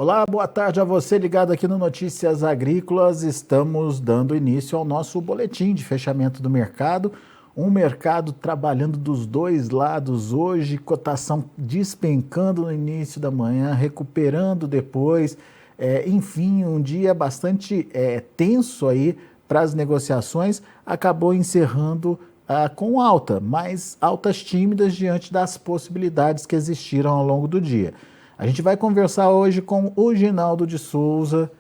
Olá, boa tarde a você ligado aqui no Notícias Agrícolas. Estamos dando início ao nosso boletim de fechamento do mercado. Um mercado trabalhando dos dois lados hoje, cotação despencando no início da manhã, recuperando depois. Enfim, um dia bastante tenso aí para as negociações. Acabou encerrando com alta, mas altas tímidas diante das possibilidades que existiram ao longo do dia. A gente vai conversar hoje com o Ginaldo de Souza,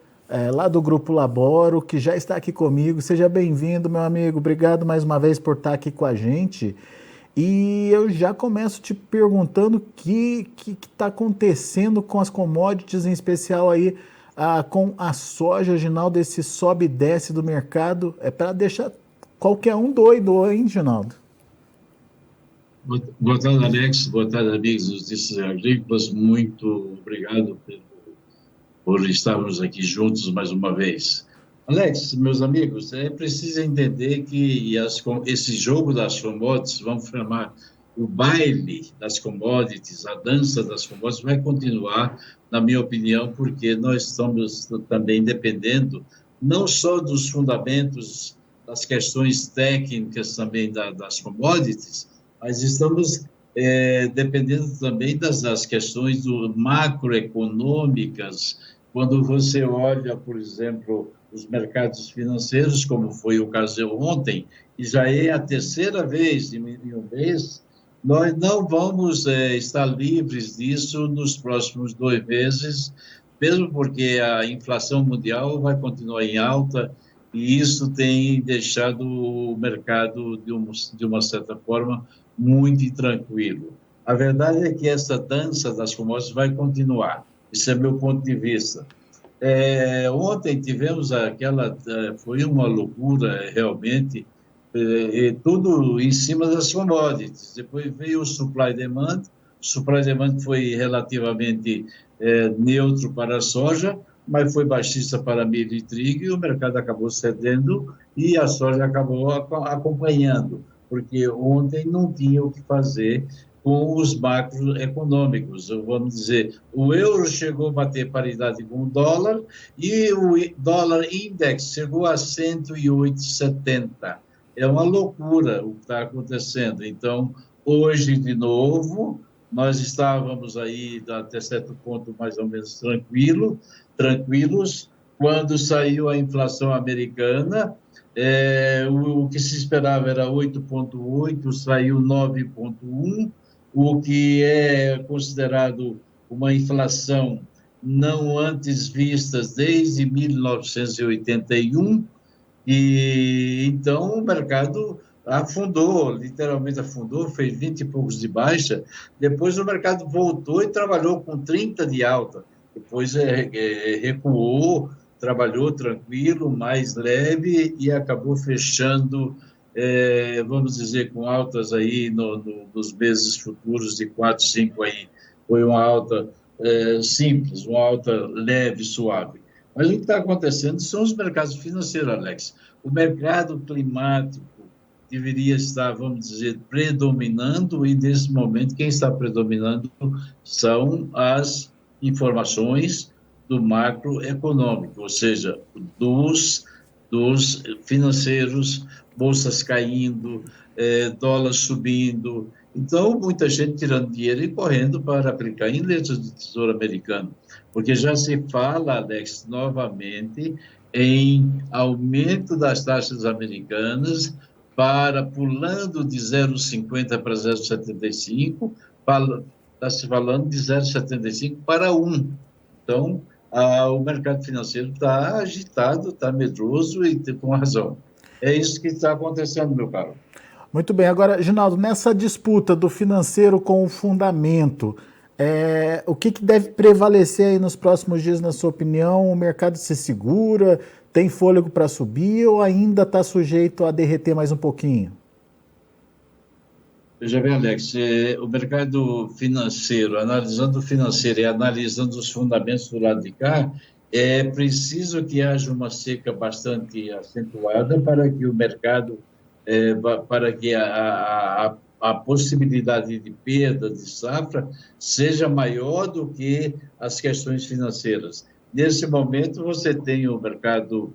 lá do Grupo Laboro, que já está aqui comigo. Seja bem-vindo, meu amigo. Obrigado mais uma vez por estar aqui com a gente. E eu já começo te perguntando o que está acontecendo com as commodities, em especial aí com a soja, Ginaldo, esse sobe e desce do mercado. É para deixar qualquer um doido, hein, Ginaldo? Boa tarde, Alex. Boa tarde, amigos dos Notícias Agrícolas. Muito obrigado por estarmos aqui juntos mais uma vez. Alex, meus amigos, é preciso entender que esse jogo das commodities, vamos chamar o baile das commodities, a dança das commodities, vai continuar, na minha opinião, porque nós estamos também dependendo não só dos fundamentos, das questões técnicas também das commodities, mas estamos dependendo também das questões macroeconômicas. Quando você olha, por exemplo, os mercados financeiros, como foi o caso ontem, e já é a terceira vez em um mês, nós não vamos estar livres disso nos próximos 2 meses, mesmo porque a inflação mundial vai continuar em alta, e isso tem deixado o mercado, de uma certa forma, muito intranquilo. A verdade é que essa dança das commodities vai continuar. Esse é meu ponto de vista. Ontem tivemos foi uma loucura realmente, tudo em cima das commodities. Depois veio o supply demand. O supply demand foi relativamente neutro para a soja, mas foi baixista para milho e trigo, e o mercado acabou cedendo e a soja acabou acompanhando, porque ontem não tinha o que fazer com os macroeconômicos. Vamos dizer, o euro chegou a bater paridade com o dólar e o dólar index chegou a 108,70. É uma loucura o que está acontecendo. Então, hoje, de novo, nós estávamos aí até certo ponto mais ou menos tranquilos, quando saiu a inflação americana. O que se esperava era 8,8, saiu 9,1, o que é considerado uma inflação não antes vista desde 1981, e então o mercado afundou, literalmente afundou, fez 20 e poucos de baixa, depois o mercado voltou e trabalhou com 30 de alta, depois recuou, trabalhou tranquilo, mais leve e acabou fechando, vamos dizer, com altas aí nos meses futuros de 4, 5 aí. Foi uma alta simples, uma alta leve, suave. Mas o que está acontecendo são os mercados financeiros, Alex. O mercado climático deveria estar, vamos dizer, predominando, e nesse momento quem está predominando são as informações do macroeconômico, ou seja, dos financeiros, bolsas caindo, dólar subindo. Então, muita gente tirando dinheiro e correndo para aplicar em letras do Tesouro Americano, porque já se fala, Alex, novamente, em aumento das taxas americanas, pulando de 0,50 para 0,75, está se falando de 0,75 para 1. Então, o mercado financeiro está agitado, está medroso e com razão. É isso que está acontecendo, meu caro. Muito bem. Agora, Ginaldo, nessa disputa do financeiro com o fundamento, o que deve prevalecer aí nos próximos dias, na sua opinião? O mercado se segura, tem fôlego para subir ou ainda está sujeito a derreter mais um pouquinho? Veja bem, Alex, o mercado financeiro, analisando o financeiro e analisando os fundamentos do lado de cá, é preciso que haja uma seca bastante acentuada para que o mercado, para que a possibilidade de perda de safra seja maior do que as questões financeiras. Nesse momento, você tem o mercado,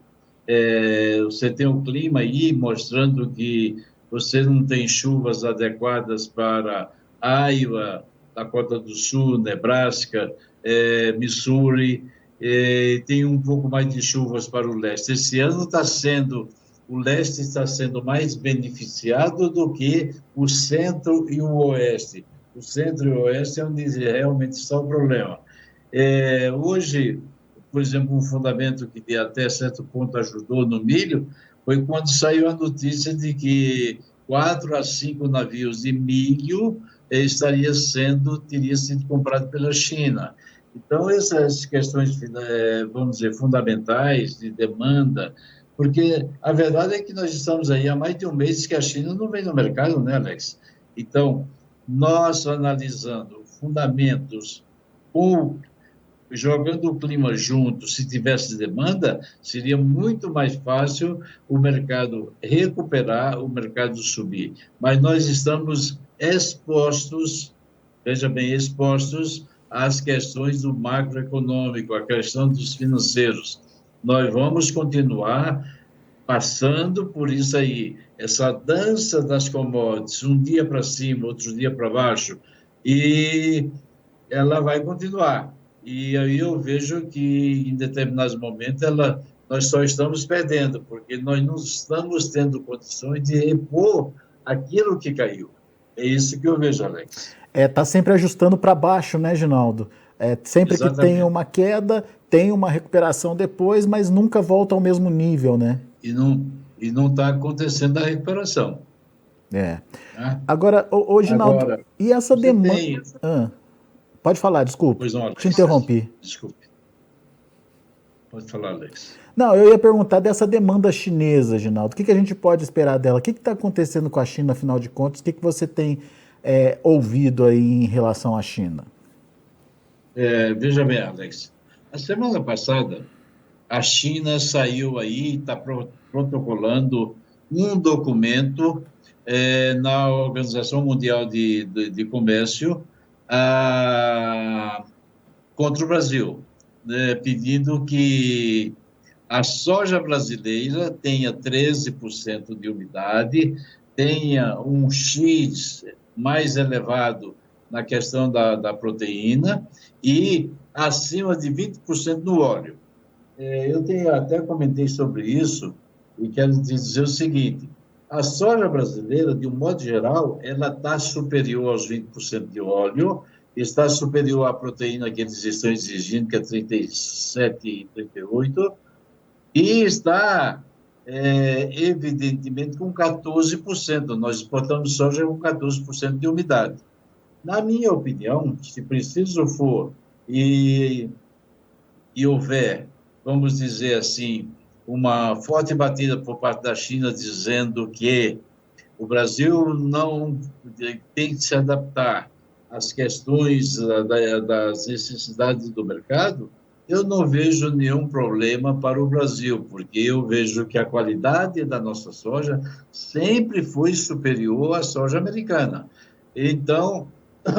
você tem o clima aí mostrando que você não tem chuvas adequadas para Iowa, Dakota do Sul, Nebraska, Missouri, tem um pouco mais de chuvas para o leste. Esse ano o leste está sendo mais beneficiado do que o centro e o oeste. O centro e o oeste é onde realmente está o problema. Hoje, por exemplo, um fundamento que até certo ponto ajudou no milho foi quando saiu a notícia de que 4 a 5 navios de milho teria sido comprado pela China. Então, essas questões, vamos dizer, fundamentais de demanda, porque a verdade é que nós estamos aí há mais de um mês que a China não vem no mercado, né, Alex? Então, nós analisando fundamentos ou jogando o clima junto, se tivesse demanda, seria muito mais fácil o mercado recuperar, o mercado subir. Mas nós estamos expostos, veja bem, expostos às questões do macroeconômico, à questão dos financeiros. Nós vamos continuar passando por isso aí, essa dança das commodities, um dia para cima, outro dia para baixo, e ela vai continuar. E aí eu vejo que, em determinados momentos, nós só estamos perdendo, porque nós não estamos tendo condições de repor aquilo que caiu. É isso que eu vejo, Alex. Tá sempre ajustando para baixo, né, Ginaldo? Sempre Exatamente. Que tem uma queda, tem uma recuperação depois, mas nunca volta ao mesmo nível, né? E não está acontecendo a recuperação. Agora, Ginaldo, e essa demanda... Pode falar, desculpa. Pois não, Alex. Te interrompi. Desculpe. Pode falar, Alex. Não, eu ia perguntar dessa demanda chinesa, Ginaldo. O que a gente pode esperar dela? O que está acontecendo com a China, afinal de contas? O que você tem ouvido aí em relação à China? Veja bem, Alex. A semana passada, a China saiu aí, está protocolando um documento na Organização Mundial de Comércio contra o Brasil, pedindo que a soja brasileira tenha 13% de umidade, tenha um X mais elevado na questão da proteína e acima de 20% no óleo. Eu até comentei sobre isso e quero dizer o seguinte: a soja brasileira, de um modo geral, ela está superior aos 20% de óleo, está superior à proteína que eles estão exigindo, que é 37 e 38, e está, evidentemente, com 14%. Nós exportamos soja com 14% de umidade. Na minha opinião, se preciso for e houver, vamos dizer assim, uma forte batida por parte da China dizendo que o Brasil não tem que se adaptar às questões das necessidades do mercado, eu não vejo nenhum problema para o Brasil, porque eu vejo que a qualidade da nossa soja sempre foi superior à soja americana. Então,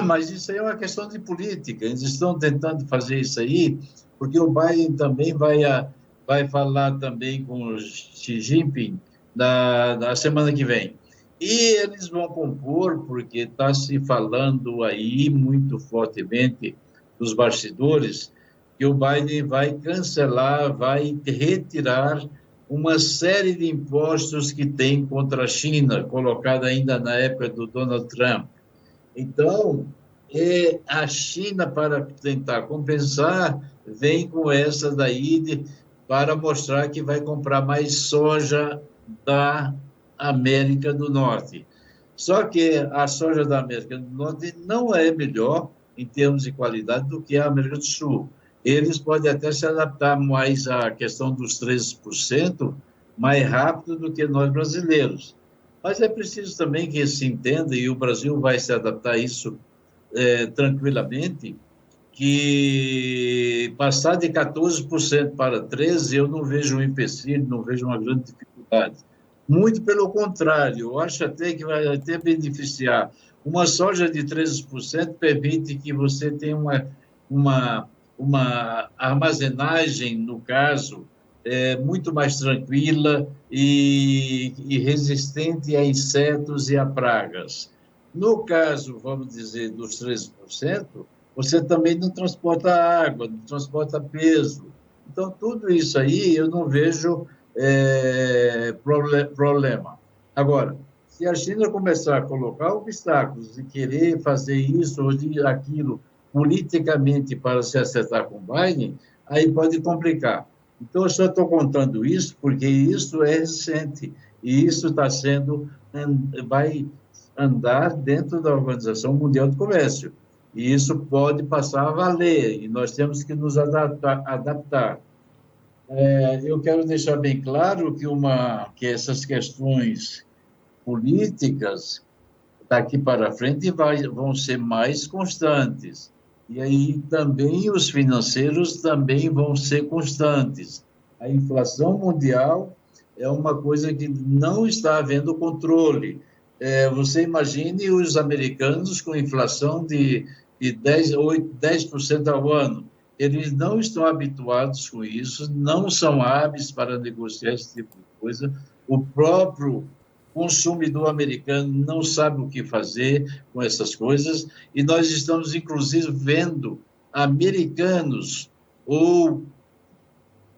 mas isso aí é uma questão de política, eles estão tentando fazer isso aí, porque o Biden também vai falar também com o Xi Jinping na semana que vem. E eles vão compor, porque está se falando aí muito fortemente dos bastidores, que o Biden vai cancelar, vai retirar uma série de impostos que tem contra a China, colocada ainda na época do Donald Trump. Então, a China, para tentar compensar, vem com essa daí para mostrar que vai comprar mais soja da América do Norte. Só que a soja da América do Norte não é melhor em termos de qualidade do que a América do Sul. Eles podem até se adaptar mais à questão dos 13% mais rápido do que nós brasileiros. Mas é preciso também que se entenda, e o Brasil vai se adaptar a isso tranquilamente, que passar de 14% para 13%, eu não vejo um empecilho, não vejo uma grande dificuldade. Muito pelo contrário, eu acho até que vai até beneficiar. Uma soja de 13% permite que você tenha uma, uma armazenagem, no caso, muito mais tranquila e resistente a insetos e a pragas. No caso, vamos dizer, dos 13%, você também não transporta água, não transporta peso. Então, tudo isso aí eu não vejo problema. Agora, se a China começar a colocar obstáculos e querer fazer isso ou aquilo politicamente para se acertar com o Biden, aí pode complicar. Então, eu só estou contando isso porque isso é recente e isso está sendo, vai andar dentro da Organização Mundial do Comércio. E isso pode passar a valer e nós temos que nos adaptar. Eu quero deixar bem claro que essas questões políticas, daqui para frente, vão ser mais constantes. E aí também os financeiros também vão ser constantes. A inflação mundial é uma coisa que não está havendo controle. Você imagine os americanos com inflação de 10% ao ano. Eles não estão habituados com isso, não são hábeis para negociar esse tipo de coisa. O próprio consumidor americano não sabe o que fazer com essas coisas, e nós estamos, inclusive, vendo americanos ou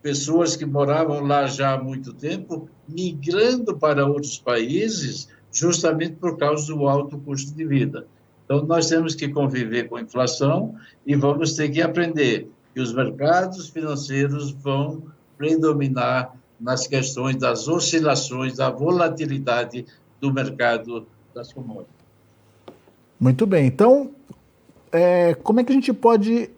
pessoas que moravam lá já há muito tempo migrando para outros países justamente por causa do alto custo de vida. Então, nós temos que conviver com a inflação e vamos ter que aprender que os mercados financeiros vão predominar nas questões das oscilações, da volatilidade do mercado das commodities. Muito bem. Então, como é que a gente pode,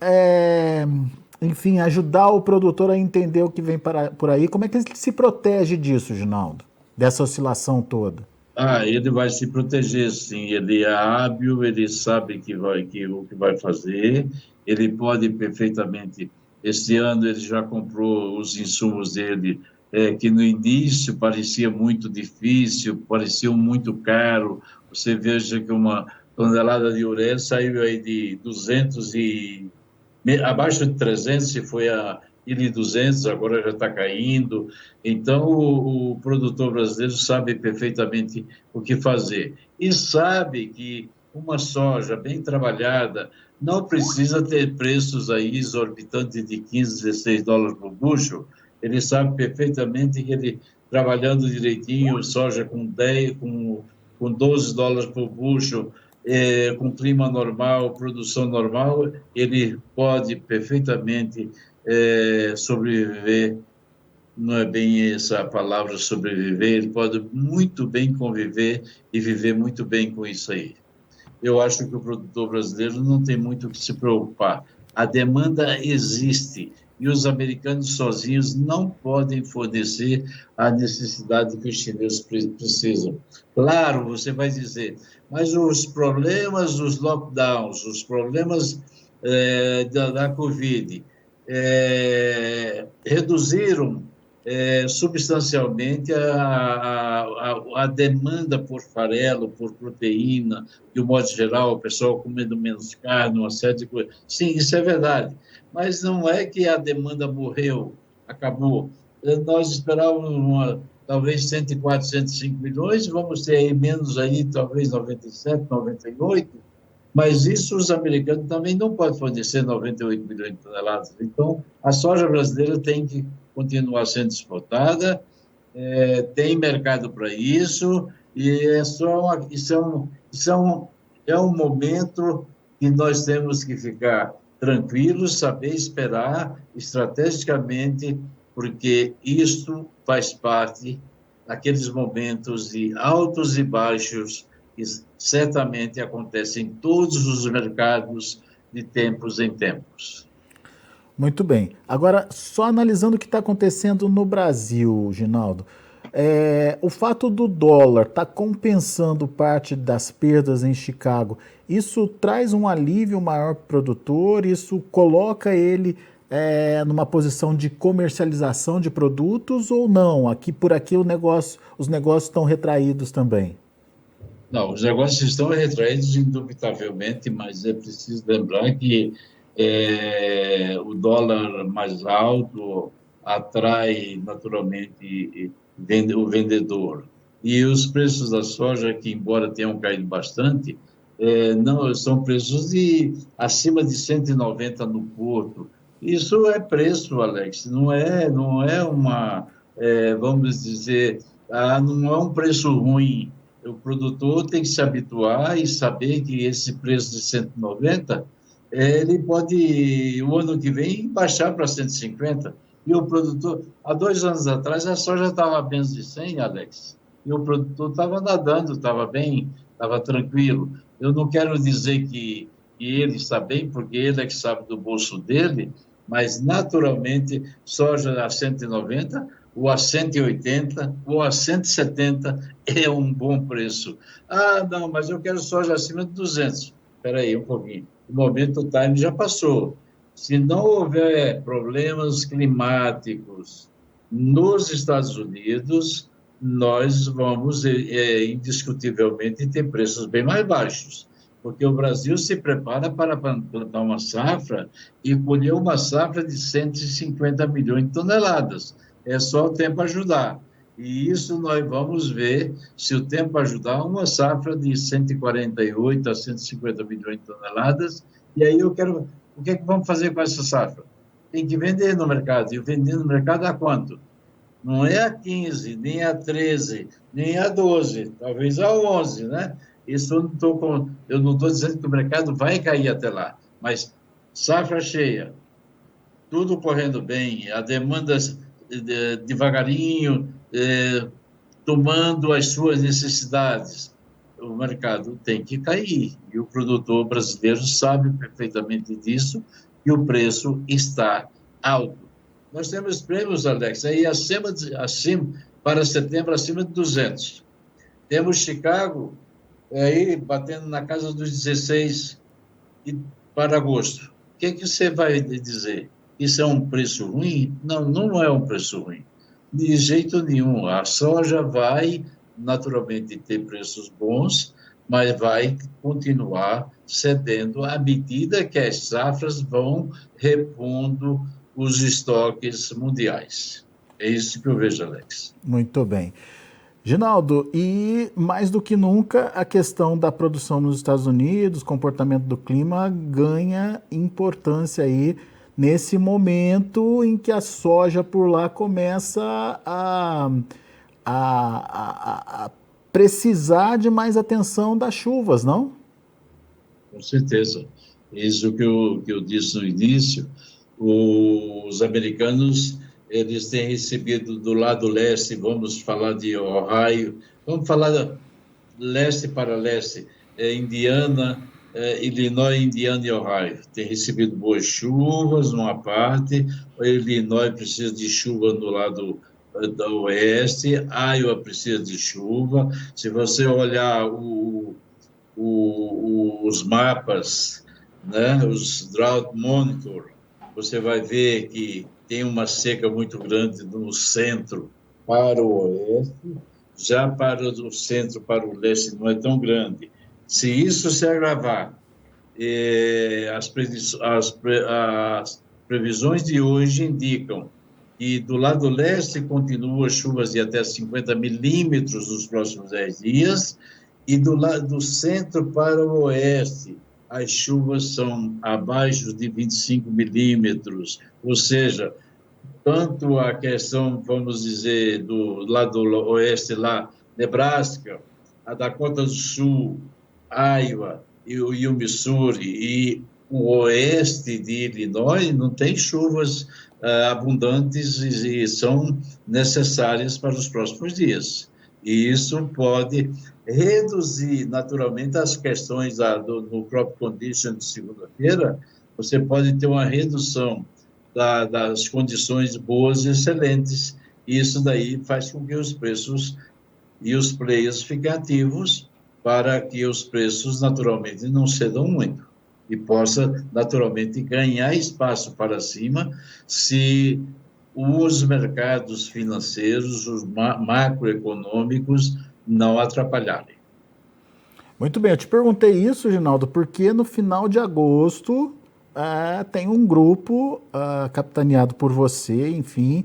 enfim, ajudar o produtor a entender o que vem por aí? Como é que ele se protege disso, Ginaldo? Dessa oscilação toda? Ele vai se proteger, sim. Ele é hábil, ele sabe o que vai fazer, ele pode perfeitamente. Este ano ele já comprou os insumos dele, que no início parecia muito difícil, pareciam muito caro. Você veja que uma tonelada de ureia saiu aí de 200 abaixo de 300, se foi a 1.200, agora já está caindo. Então, o produtor brasileiro sabe perfeitamente o que fazer. E sabe que uma soja bem trabalhada não precisa ter preços aí exorbitantes de 15, 16 dólares por bushel. Ele sabe perfeitamente que ele, trabalhando direitinho, soja com 10, com 12 dólares por bushel, com clima normal, produção normal, ele pode perfeitamente sobreviver. Não é bem essa a palavra sobreviver, ele pode muito bem conviver e viver muito bem com isso aí. Eu acho que o produtor brasileiro não tem muito o que se preocupar. A demanda existe e os americanos sozinhos não podem fornecer a necessidade que os chineses precisam. Claro, você vai dizer, mas os problemas dos lockdowns, os problemas da Covid, reduziram substancialmente a demanda por farelo, por proteína, de um modo geral, o pessoal comendo menos carne, uma série de coisas. Sim, isso é verdade, mas não é que a demanda morreu, acabou. Nós esperávamos talvez 104, 105 milhões, vamos ter aí menos aí, talvez 97, 98, mas isso os americanos também não podem fornecer 98 milhões de toneladas. Então, a soja brasileira tem que continuar sendo exportada, tem mercado para isso, e é um momento que nós temos que ficar tranquilos, saber esperar estrategicamente, porque isto faz parte daqueles momentos de altos e baixos que certamente acontecem em todos os mercados de tempos em tempos. Muito bem. Agora, só analisando o que está acontecendo no Brasil, Ginaldo, o fato do dólar estar compensando parte das perdas em Chicago, isso traz um alívio maior para o produtor? Isso coloca ele numa posição de comercialização de produtos ou não? Por aqui os negócios estão retraídos também? Não, os negócios estão retraídos indubitavelmente, mas é preciso lembrar que o dólar mais alto atrai naturalmente o vendedor. E os preços da soja, que embora tenham caído bastante, não são preços acima de 190 no porto. Isso é preço, Alex, não é uma, vamos dizer, não é um preço ruim. O produtor tem que se habituar e saber que esse preço de 190, ele pode, o ano que vem, baixar para 150. E o produtor, há 2 anos atrás, a soja estava a menos de 100, Alex. E o produtor estava nadando, estava bem, estava tranquilo. Eu não quero dizer que ele está bem, porque ele é que sabe do bolso dele, mas, naturalmente, soja a 190, ou a 180, ou a 170 é um bom preço. Ah, não, mas eu quero soja acima de 200. Espera aí um pouquinho. O momento, o time já passou. Se não houver problemas climáticos nos Estados Unidos, nós vamos, indiscutivelmente, ter preços bem mais baixos, porque o Brasil se prepara para plantar uma safra e colher uma safra de 150 milhões de toneladas. É só o tempo ajudar. E isso nós vamos ver, se o tempo ajudar, uma safra de 148 a 150 milhões de toneladas. E aí o que é que vamos fazer com essa safra? Tem que vender no mercado. E vender no mercado a quanto? Não é a 15, nem a 13, nem a 12, talvez a 11, né? Isso eu não estou dizendo que o mercado vai cair até lá, mas safra cheia, tudo correndo bem, a demanda devagarinho, tomando as suas necessidades, o mercado tem que cair. E o produtor brasileiro sabe perfeitamente disso, e o preço está alto. Nós temos prêmios, Alex, aí acima para setembro, acima de 200. Temos Chicago aí batendo na casa dos 16 e para agosto. O que você vai dizer? Isso é um preço ruim? Não, não é um preço ruim. De jeito nenhum. A soja vai, naturalmente, ter preços bons, mas vai continuar cedendo à medida que as safras vão repondo os estoques mundiais. É isso que eu vejo, Alex. Muito bem. Ginaldo, e mais do que nunca a questão da produção nos Estados Unidos, comportamento do clima, ganha importância aí nesse momento em que a soja por lá começa a precisar de mais atenção das chuvas, não? Com certeza. Isso que eu disse no início, os americanos, eles têm recebido do lado leste, vamos falar de Ohio, vamos falar leste para leste, Indiana, Illinois, Indiana e Ohio. Tem recebido boas chuvas numa parte, o Illinois precisa de chuva no lado do oeste, Iowa precisa de chuva. Se você olhar os mapas, né, os drought monitor, você vai ver que tem uma seca muito grande no centro para o oeste, já para o centro, para o leste, não é tão grande. Se isso se agravar, as previsões de hoje indicam que do lado leste continua chuvas de até 50 milímetros nos próximos 10 dias, e do lado do centro para o oeste, as chuvas são abaixo de 25 milímetros, ou seja, tanto a questão, vamos dizer, do lado oeste, lá, Nebraska, a Dakota do Sul, Iowa e o Missouri, e o oeste de Illinois não tem chuvas abundantes e são necessárias para os próximos dias. E isso pode reduzir, naturalmente, as questões no crop condition de segunda-feira. Você pode ter uma redução das condições boas e excelentes, e isso daí faz com que os preços e os players fiquem ativos para que os preços, naturalmente, não cedam muito. e possa, naturalmente, ganhar espaço para cima se os mercados financeiros, os macroeconômicos, não atrapalharem. Muito bem, eu te perguntei isso, Ginaldo, porque no final de agosto tem um grupo capitaneado por você, enfim,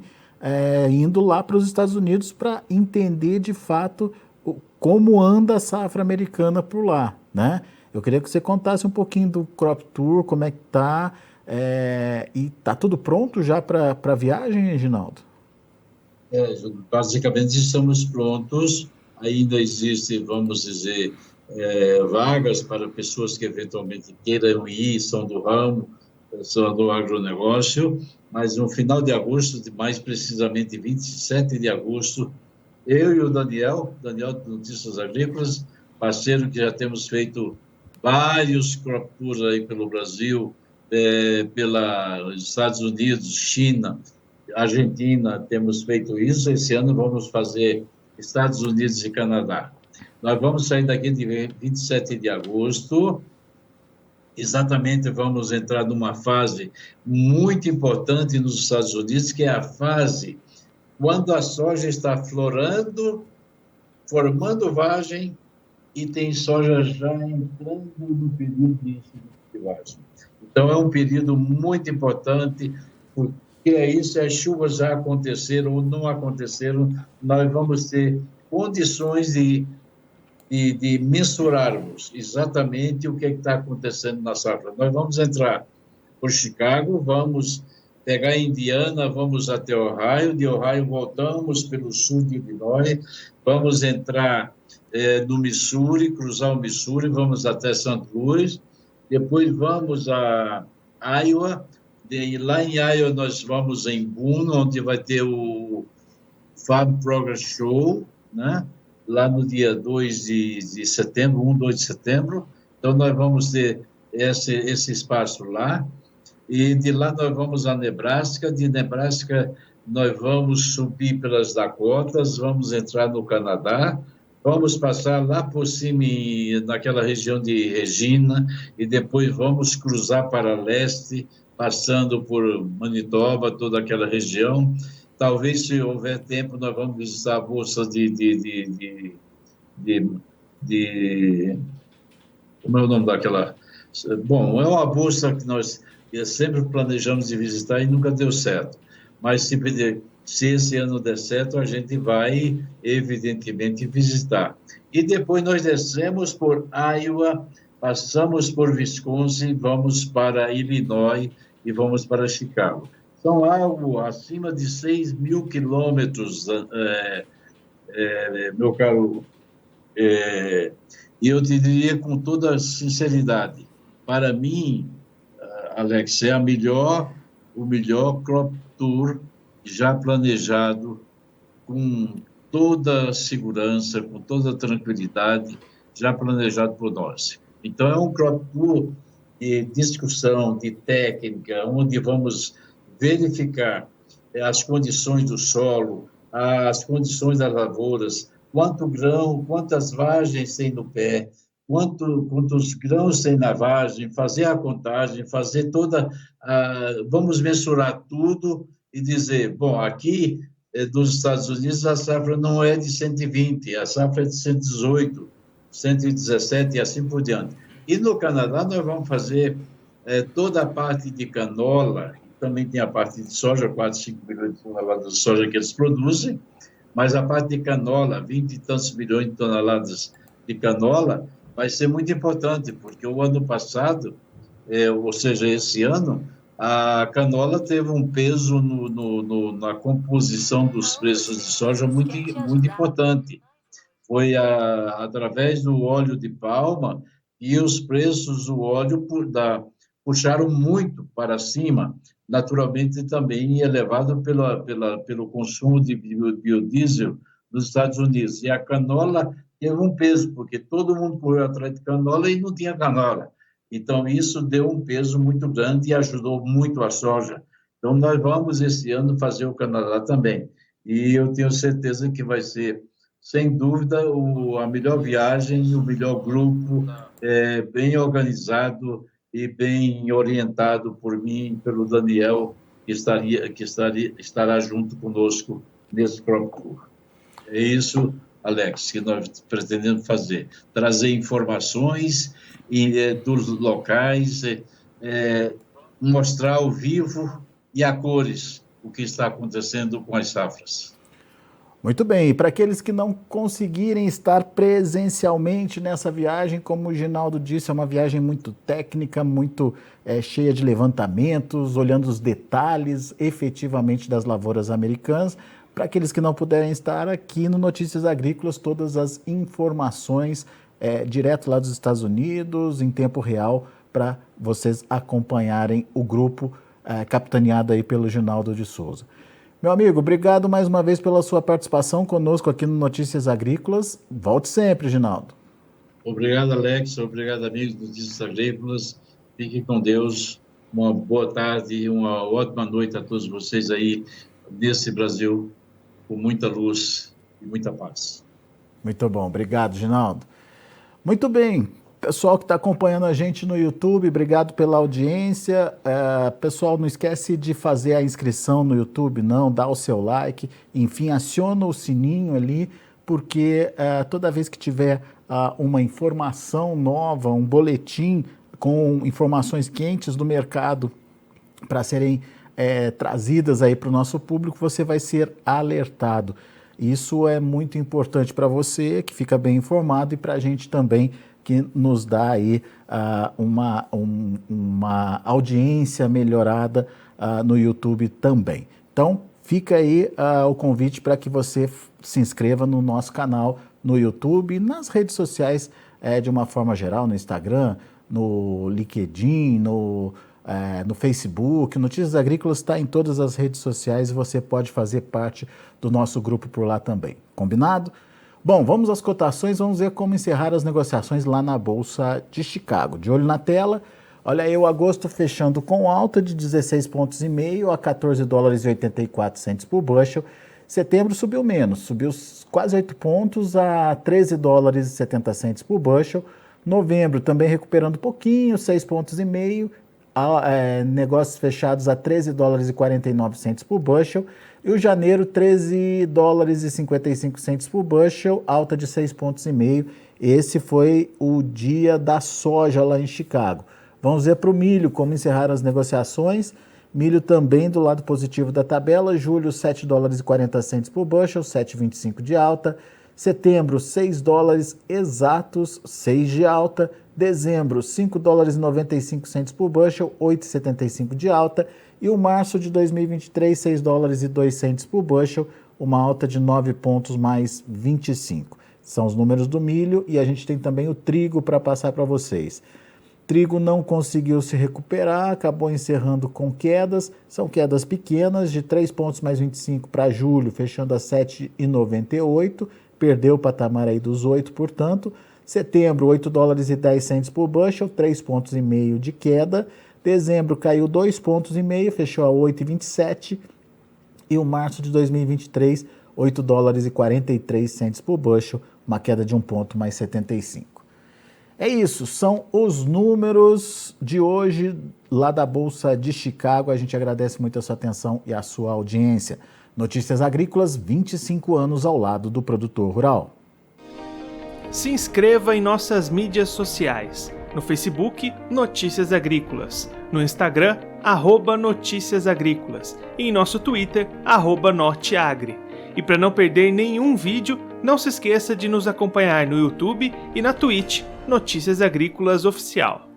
indo lá para os Estados Unidos para entender de fato como anda a safra americana por lá, né? Eu queria que você contasse um pouquinho do Crop Tour, como é que tá, e tá tudo pronto já para a viagem, Reginaldo? Basicamente, estamos prontos. Ainda existe, vamos dizer, vagas para pessoas que eventualmente queiram ir, são do ramo, são do agronegócio, mas no final de agosto, mais precisamente 27 de agosto, eu e o Daniel de Notícias Agrícolas, parceiro que já temos feito vários crop tours aí pelo Brasil, pelos Estados Unidos, China, Argentina, temos feito isso. Esse ano vamos fazer Estados Unidos e Canadá. Nós vamos sair daqui de 27 de agosto, exatamente vamos entrar numa fase muito importante nos Estados Unidos, que é a fase quando a soja está florando, formando vagem, e tem soja já entrando no período de estivagem. Então, é um período muito importante, porque aí, se as chuvas já aconteceram ou não aconteceram, nós vamos ter condições de mensurarmos exatamente o que está acontecendo na safra. Nós vamos entrar por Chicago, vamos pegar Indiana, vamos até Ohio, de Ohio voltamos pelo sul de Illinois, vamos entrar no Missouri, cruzar o Missouri, vamos até St. Louis, depois vamos a Iowa, lá em Iowa nós vamos em Boone, onde vai ter o Farm Progress Show, né? Lá no dia 2 de setembro, 2 de setembro, então nós vamos ter esse espaço lá, e de lá nós vamos a Nebraska, de Nebraska nós vamos subir pelas Dakotas, vamos entrar no Canadá, vamos passar lá por cima, naquela região de Regina, e depois vamos cruzar para leste, passando por Manitoba, toda aquela região. Talvez, se houver tempo, nós vamos visitar a Bolsa como é o nome daquela? Bom, é uma bolsa que nós sempre planejamos de visitar e nunca deu certo. Mas se esse ano der certo, a gente vai, evidentemente, visitar. E depois nós descemos por Iowa, passamos por Wisconsin, vamos para Illinois e vamos para Chicago. São algo acima de 6 mil quilômetros, meu caro. E eu te diria com toda sinceridade, para mim, Alex, é o melhor crop tour já planejado, com toda a segurança, com toda a tranquilidade, já planejado por nós. Então, é um crop tour de discussão, de técnica, onde vamos verificar as condições do solo, as condições das lavouras, quanto grão, quantas vagens tem no pé, quantos grãos tem na vagem, fazer a contagem, fazer vamos mensurar tudo e dizer, bom, aqui dos Estados Unidos a safra não é de 120, a safra é de 118, 117 e assim por diante. E no Canadá nós vamos fazer toda a parte de canola, também tem a parte de soja, 4, 5 milhões de toneladas de soja que eles produzem, mas a parte de canola, 20 e tantos milhões de toneladas de canola, vai ser muito importante, porque o ano passado, ou seja, esse ano, a canola teve um peso na composição dos preços de soja muito, muito importante. Foi através do óleo de palma, e os preços do óleo puxaram muito para cima, naturalmente também elevado pelo consumo de biodiesel nos Estados Unidos. E a canola teve um peso, porque todo mundo correu atrás de canola e não tinha canola. Então, isso deu um peso muito grande e ajudou muito a soja. Então, nós vamos, esse ano, fazer o Canadá também. E eu tenho certeza que vai ser, sem dúvida, a melhor viagem, o melhor grupo, bem organizado e bem orientado por mim e pelo Daniel, que estará junto conosco nesse próprio tour. É isso, Alex, que nós pretendemos fazer, trazer informações dos locais, mostrar ao vivo e a cores o que está acontecendo com as safras. Muito bem, e para aqueles que não conseguirem estar presencialmente nessa viagem, como o Ginaldo disse, é uma viagem muito técnica, muito cheia de levantamentos, olhando os detalhes efetivamente das lavouras americanas. Para aqueles que não puderem estar aqui no Notícias Agrícolas, todas as informações direto lá dos Estados Unidos, em tempo real, para vocês acompanharem o grupo capitaneado aí pelo Ginaldo de Souza. Meu amigo, obrigado mais uma vez pela sua participação conosco aqui no Notícias Agrícolas. Volte sempre, Ginaldo. Obrigado, Alex. Obrigado, amigos do Notícias Agrícolas. Fiquem com Deus. Uma boa tarde e uma ótima noite a todos vocês aí nesse Brasil, com muita luz e muita paz. Muito bom. Obrigado, Ginaldo. Muito bem. Pessoal que está acompanhando a gente no YouTube, obrigado pela audiência. Pessoal, não esquece de fazer a inscrição no YouTube, não, dá o seu like, enfim, aciona o sininho ali, porque toda vez que tiver uma informação nova, um boletim com informações quentes do mercado para serem trazidas aí para o nosso público, você vai ser alertado. Isso é muito importante para você, que fica bem informado, e para a gente também, que nos dá aí uma audiência melhorada no YouTube também. Então, fica aí o convite para que você se inscreva no nosso canal no YouTube, nas redes sociais de uma forma geral, no Instagram, no LinkedIn, no Facebook. Notícias Agrícolas está em todas as redes sociais e você pode fazer parte do nosso grupo por lá também. Combinado? Bom, vamos às cotações, vamos ver como encerrar as negociações lá na Bolsa de Chicago. De olho na tela, olha aí o agosto fechando com alta de 16,5 pontos a 14 dólares e 84 centos por bushel. Setembro subiu menos, subiu quase 8 pontos a 13 dólares e 70 centos por bushel. Novembro também recuperando um pouquinho, 6,5 pontos. Negócios fechados a 13 dólares e 49 centos por bushel. E o janeiro, 13 dólares e 55 centos por bushel, alta de 6,5 pontos. Esse foi o dia da soja lá em Chicago. Vamos ver para o milho como encerraram as negociações. Milho também do lado positivo da tabela. Julho, 7 dólares e 40 centos por bushel, 7,25 de alta. Setembro, 6 dólares exatos, 6 de alta. Dezembro, 5 dólares e 95 centos por bushel, 8,75 de alta. E o março de 2023, 6 dólares e 2 centos por bushel, uma alta de 9 pontos mais 25. São os números do milho, e a gente tem também o trigo para passar para vocês. Trigo não conseguiu se recuperar, acabou encerrando com quedas, são quedas pequenas, de 3 pontos mais 25 para julho, fechando a 7,98, perdeu o patamar aí dos 8, portanto. Setembro, 8 dólares e 10 centos por bushel, 3,5 pontos de queda. Dezembro caiu 2,5 pontos, fechou a 8,27. E o março de 2023, 8 dólares e 43 centos por bushel, uma queda de 1 ponto mais 75. É isso, são os números de hoje lá da Bolsa de Chicago. A gente agradece muito a sua atenção e a sua audiência. Notícias Agrícolas, 25 anos ao lado do produtor rural. Se inscreva em nossas mídias sociais. No Facebook, Notícias Agrícolas. No Instagram, @Notícias Agrícolas. E em nosso Twitter, @Norteagri. E para não perder nenhum vídeo, não se esqueça de nos acompanhar no YouTube e na Twitch, Notícias Agrícolas Oficial.